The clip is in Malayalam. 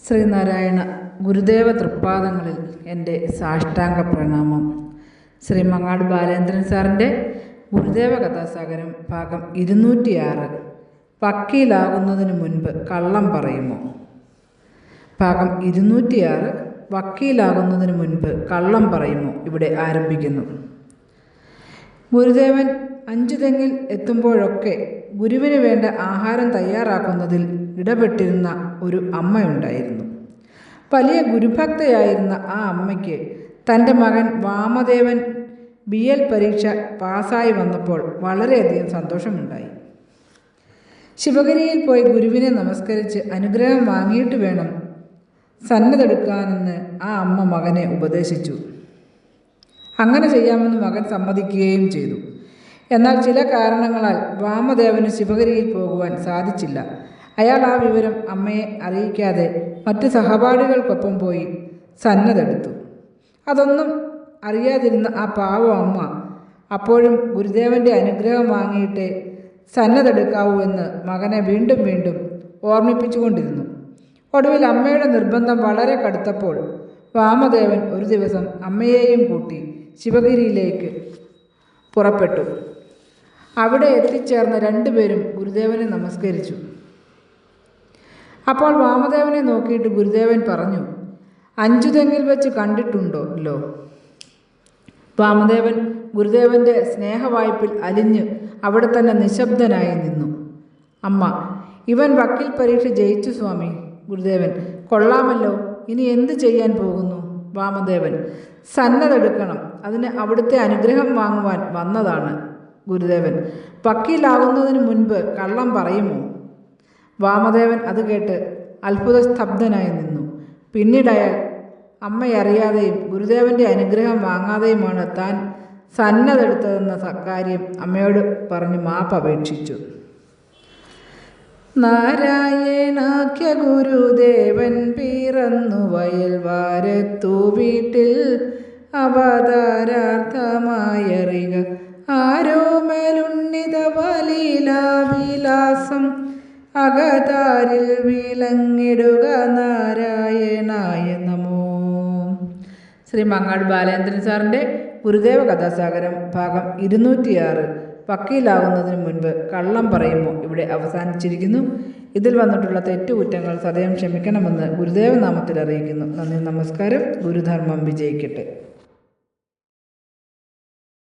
ശ്രീനാരായണ ഗുരുദേവ തൃപ്പാദങ്ങളിൽ എൻ്റെ സാഷ്ടാംഗ പ്രണാമം. ശ്രീ മങ്ങാട് ബാലേന്ദ്രൻ സാറിൻ്റെ ഗുരുദേവ കഥാസാഗരം ഭാഗം 206 വക്കീലാകുന്നതിന് മുൻപ് കള്ളം പറയുമോ. ഭാഗം 206 വക്കീലാകുന്നതിന് മുൻപ് കള്ളം പറയുമോ ഇവിടെ ആരംഭിക്കുന്നു. ഗുരുദേവൻ അഞ്ചുതെങ്ങിൽ എത്തുമ്പോഴൊക്കെ ഗുരുവിന് വേണ്ട ആഹാരം തയ്യാറാക്കുന്നതിൽ ഇടപെട്ടിരുന്ന ഒരു അമ്മയുണ്ടായിരുന്നു. വലിയ ഗുരുഭക്തയായിരുന്ന ആ അമ്മയ്ക്ക് തൻ്റെ മകൻ വാമദേവൻ BL പരീക്ഷ പാസ്സായി വന്നപ്പോൾ വളരെയധികം സന്തോഷമുണ്ടായി. ശിവഗിരിയിൽ പോയി ഗുരുവിനെ നമസ്കരിച്ച് അനുഗ്രഹം വാങ്ങിയിട്ട് വേണം സന്നദ്ധെടുക്കാനെന്ന് ആ അമ്മ മകനെ ഉപദേശിച്ചു. അങ്ങനെ ചെയ്യാമെന്ന് മകൻ സമ്മതിക്കുകയും ചെയ്തു. എന്നാൽ ചില കാരണങ്ങളാൽ വാമദേവന് ശിവഗിരിയിൽ പോകുവാൻ സാധിച്ചില്ല. അയാൾ ആ വിവരം അമ്മയെ അറിയിക്കാതെ മറ്റ് സഹപാഠികൾക്കൊപ്പം പോയി സന്നദ്ധെടുത്തു. അതൊന്നും അറിയാതിരുന്ന ആ പാവം അമ്മ അപ്പോഴും ഗുരുദേവൻ്റെ അനുഗ്രഹം വാങ്ങിയിട്ടേ സന്നദ്ധെടുക്കാവൂ എന്ന് മകനെ വീണ്ടും വീണ്ടും ഓർമ്മിപ്പിച്ചുകൊണ്ടിരുന്നു. ഒടുവിൽ അമ്മയുടെ നിർബന്ധം വളരെ കടുത്തപ്പോൾ വാമദേവൻ ഒരു ദിവസം അമ്മയെയും കൂട്ടി ശിവഗിരിയിലേക്ക് പുറപ്പെട്ടു. അവിടെ എത്തിച്ചേർന്ന രണ്ടുപേരും ഗുരുദേവനെ നമസ്കരിച്ചു. അപ്പോൾ വാമദേവനെ നോക്കിയിട്ട് ഗുരുദേവൻ പറഞ്ഞു, അഞ്ചുതെങ്ങിൽ വെച്ച് കണ്ടിട്ടുണ്ടല്ലോ. വാമദേവൻ ഗുരുദേവൻ്റെ സ്നേഹവായ്പിൽ അലിഞ്ഞ് അവിടെ തന്നെ നിശബ്ദനായി നിന്നു. അമ്മ, ഇവൻ വക്കീൽ പരീക്ഷ ജയിച്ചു സ്വാമി. ഗുരുദേവൻ, കൊള്ളാമല്ലോ, ഇനി എന്ത് ചെയ്യാൻ പോകുന്നു. വാമദേവൻ, സന്നദ്ധെടുക്കണം, അതിന് അവിടുത്തെ അനുഗ്രഹം വാങ്ങുവാൻ വന്നതാണ്. ഗുരുദേവൻ, വക്കീലാകുന്നതിന് മുൻപ് കള്ളം പറയുമോ. വാമദേവൻ അത് കേട്ട് അത്ഭുത സ്തബ്ധനായി നിന്നു. പിന്നീട് അയാൾ അമ്മയറിയാതെയും ഗുരുദേവൻ്റെ അനുഗ്രഹം വാങ്ങാതെയുമാണ് താൻ സന്നദ്ധെടുത്തതെന്ന കാര്യം അമ്മയോട് പറഞ്ഞ് മാപ്പ് അപേക്ഷിച്ചു. നാരായണാഖ്യ ഗുരുദേവൻ പിറന്നു വയൽവാരത്തു വീട്ടിൽ അവതാരാർത്ഥമായറിക ആരോമലുണ്ണിത വലിലാവിലാസം അകതാരിൽ വിളങ്ങിടുക നാരായണായ നമോ. ശ്രീ മങ്ങാട് ബാലേന്ദ്രൻ സാറിൻ്റെ ഗുരുദേവ കഥാസാഗരം ഭാഗം 206 വക്കീലാകുന്നതിന് മുൻപ് കള്ളം പറയുമോ ഇവിടെ അവസാനിച്ചിരിക്കുന്നു. ഇതിൽ വന്നിട്ടുള്ള തെറ്റുകുറ്റങ്ങൾ സദയം ക്ഷമിക്കണമെന്ന് ഗുരുദേവ നാമത്തിൽ അറിയിക്കുന്നു. നന്ദി, നമസ്കാരം. ഗുരുധർമ്മം വിജയിക്കട്ടെ.